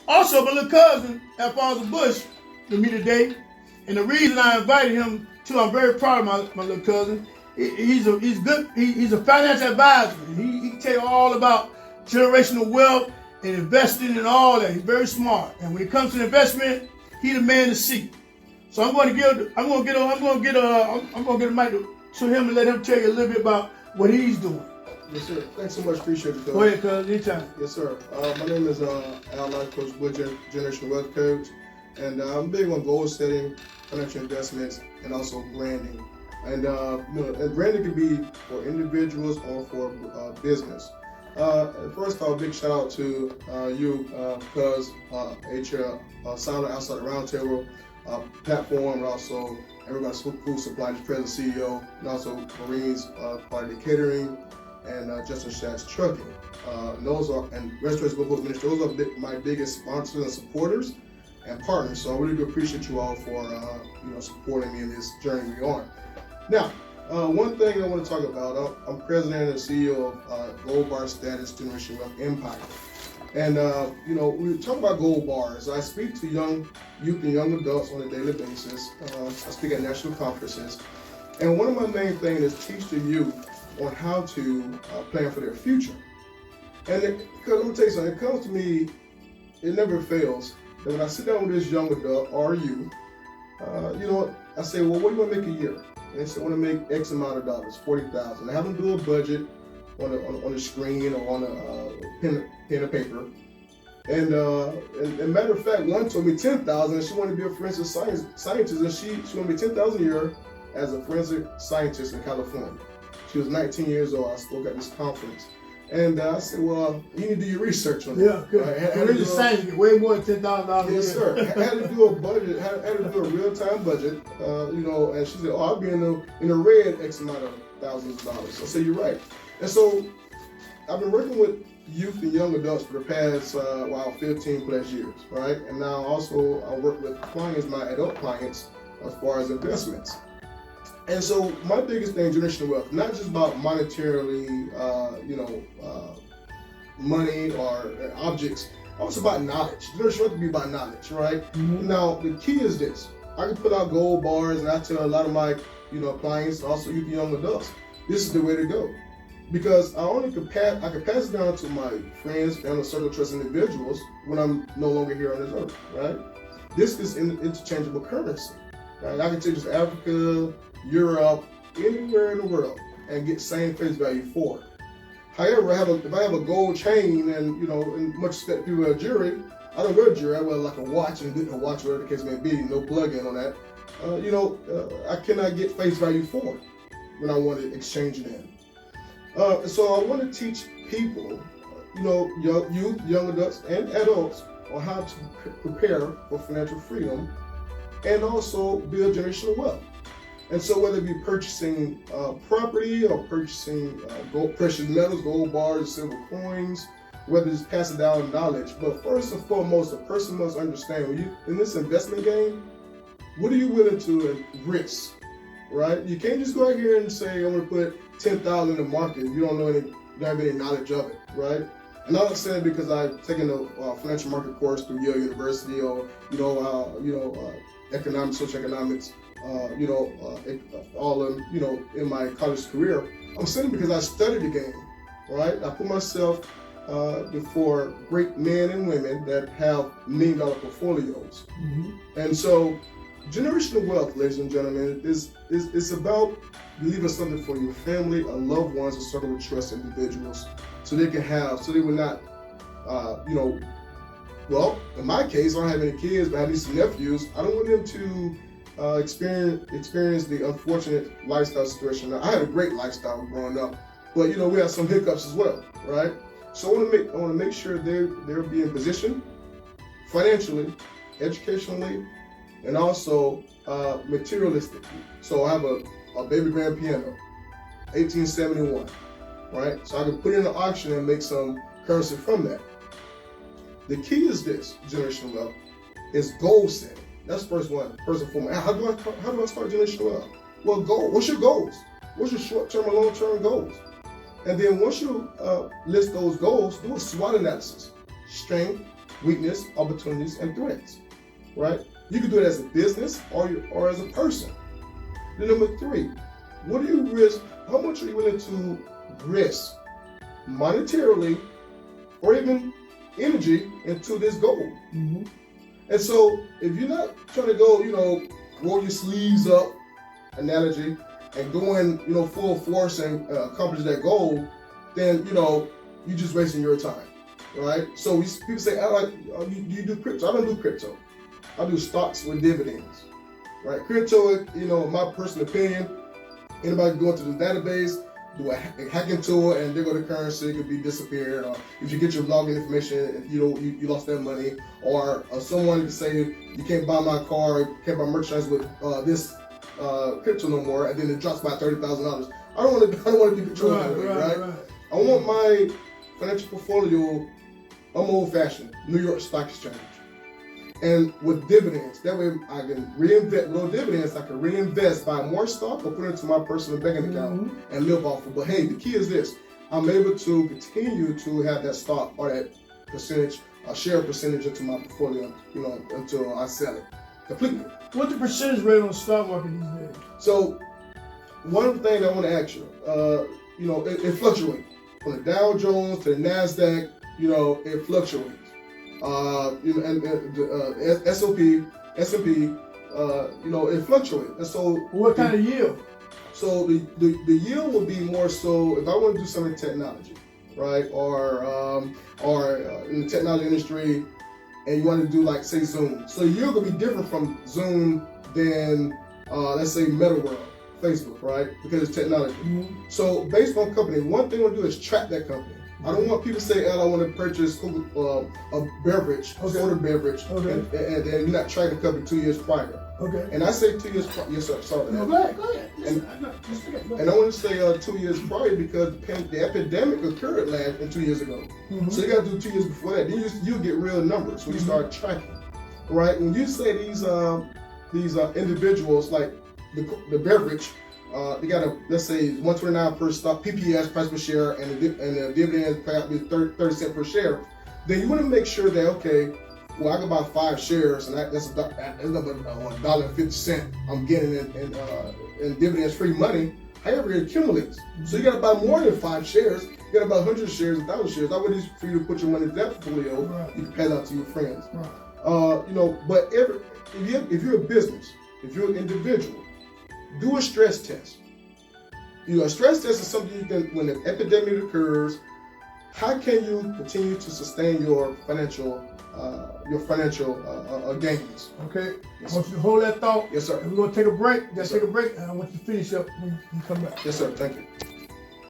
Also, my little cousin, Alfonso Bush, with me today. And the reason I invited him to, I'm very proud of my little cousin. He's good. He's a financial advisor. He can tell you all about generational wealth and investing and all that. He's very smart. And when it comes to investment, he's the man to see. So I'm going to get a mic to him and let him tell you a little bit about what he's doing. Yes, sir. Thanks so much. Appreciate it, Coach. Go ahead, cuz. Anytime. Yes, sir. My name is Al Life Coach Wood, Generational Wealth Coach, and I'm big on goal setting, financial investments, and also branding. And and branding can be for individuals or for business. First off, big shout out to you, cuz Sounder Outside the Roundtable platform, and also Everybody's Food Supply, the president CEO, and also Marines part of the catering, and Justin Schatz Trucking. Those are, and Restaurants Global Ministry, those are my biggest sponsors and supporters and partners. So I really do appreciate you all for supporting me in this journey we're on. Now, one thing I want to talk about, I'm president and CEO of Gold Bar Status Generation Wealth Empire. And we talk about gold bars. I speak to youth and young adults on a daily basis. I speak at national conferences. And one of my main things is teach the youth on how to plan for their future. And because let me tell you something, it comes to me, it never fails, that when I sit down with this young adult or youth, I say, well, what do you want to make a year? And they say, I want to make X amount of dollars, 40,000. I have them do a budget on the screen or on a pen and paper. And matter of fact, one told me 10,000, and she wanted to be a forensic scientist, and she wanted to be 10,000 a year as a forensic scientist in California. She was 19 years old. I spoke at this conference. And I said, well, you need to do your research on that. Yeah, good. Forensic science get way more than $10,000. Yes, sir. I had to do a budget, had to do a real-time budget, and she said, oh, I'll be in the red X amount of thousands of dollars. I said, you're right. And so I've been working with youth and young adults for the past 15 plus years, right? And now also I work with clients, my adult clients, as far as investments. And so my biggest thing, generational wealth, not just about monetarily, money or objects, also about knowledge. Generational wealth to be about knowledge, right? Mm-hmm. Now the key is this: I can put out gold bars, and I tell a lot of my clients, also youth and young adults, this is the way to go. Because I can pass it down to my friends, family, circle, trust individuals when I'm no longer here on this earth, right? This is interchangeable currency, right? I can take this to Africa, Europe, anywhere in the world, and get same face value for it. However, if I have a gold chain and in much respect to a jewelry, I don't wear jewelry. I wear like a watch and get a watch, whatever the case may be, no plug-in on that. I cannot get face value for it when I want to exchange it in. So I want to teach people, youth, young adults, and adults on how to prepare for financial freedom and also build generational wealth. And so whether it be purchasing property or purchasing precious metals, gold bars, silver coins, whether it's passing down knowledge. But first and foremost, a person must understand, when you in this investment game, what are you willing to risk, right? You can't just go out here and say, I'm going to put 10,000 in the market. You don't have any knowledge of it, right? And I'm not saying because I've taken a financial market course through Yale University or economics, social economics, all in my college career. I'm saying because I studied the game, right? I put myself before great men and women that have $1 million portfolios, and so generational wealth, ladies and gentlemen, is about leaving something for your family or loved ones, a circle of trust individuals, so they will not, well, in my case, I don't have any kids, but I have these nephews. I don't want them to experience the unfortunate lifestyle situation. Now, I had a great lifestyle growing up, but we have some hiccups as well, right? So I want to make sure they'll be in position financially, educationally, and also materialistically. So I have a baby grand piano, 1871, right? So I can put it in an auction and make some currency from that. The key is this, generational wealth, is goal setting. That's first and foremost. How do I start generational wealth? Well, what's your goals? What's your short-term and long-term goals? And then once you list those goals, do a SWOT analysis: strength, weakness, opportunities, and threats. Right? You can do it as a business or as a person. Then number 3, what do you risk? How much are you willing to risk monetarily or even energy into this goal? Mm-hmm. And so if you're not trying to go, roll your sleeves up analogy and going, full force and accomplish that goal, then, you're just wasting your time, right? So people say, you do crypto. I don't do crypto. I do stocks with dividends, right? Crypto, in my personal opinion, anybody can go into the database, do a hack into it, and there go the currency, it could be disappeared. Or if you get your login information, you lost that money. Or someone can say you can't buy my car, can't buy merchandise with this crypto no more, and then it drops by $30,000. I don't want to be controlled that way, right? I want my financial portfolio. I'm old-fashioned, New York Stock Exchange, and with dividends. That way I can reinvest. With dividends, I can reinvest, buy more stock, or put it into my personal banking account and live off it. But hey, the key is this: I'm able to continue to have that stock or that percentage, a share percentage into my portfolio, until I sell it completely. What's the percentage rate on the stock market these days? So, one thing I want to ask you, it fluctuates from the Dow Jones to the Nasdaq. It fluctuates. And the S&P, it fluctuates. And so, what kind of yield? So the yield will be more so if I want to do something in technology, right, or in the technology industry, and you want to do like say Zoom. So the yield will be different from Zoom than let's say MetaWorld, Facebook, right? Because it's technology. Mm-hmm. So based on company, one thing we'll do is track that company. I don't want people to say, I want to purchase a beverage, soda beverage, and you're not tracking the company 2 years prior. Okay. And I say 2 years prior. Yes, sir. Sorry. No, go ahead. And I want to say 2 years prior because the epidemic occurred in 2 years ago. Mm-hmm. So you got to do 2 years before that. Then you'll get real numbers when you start tracking. Right? When you say these individuals, like the beverage, they got let's say $129 per stock, PPS, price per share, and the dividend payout be 30 cents per share. Then you want to make sure that I can buy 5 shares, and that's $1.50 I'm getting in dividends free money. However, it accumulates. So you got to buy more than 5 shares. You got to buy 100 shares, 1,000 shares. That way, it's for you to put your money in that portfolio. Right. You can pass it out to your friends. Right. But if you're a business, if you're an individual, do a stress test. A stress test is something you can, when an epidemic occurs, how can you continue to sustain your financial gains? Okay. Yes, I want you to hold that thought. Yes, sir. And we're going to take a break. Take a break, and I want you to finish up when you come back. Yes, sir. Thank you.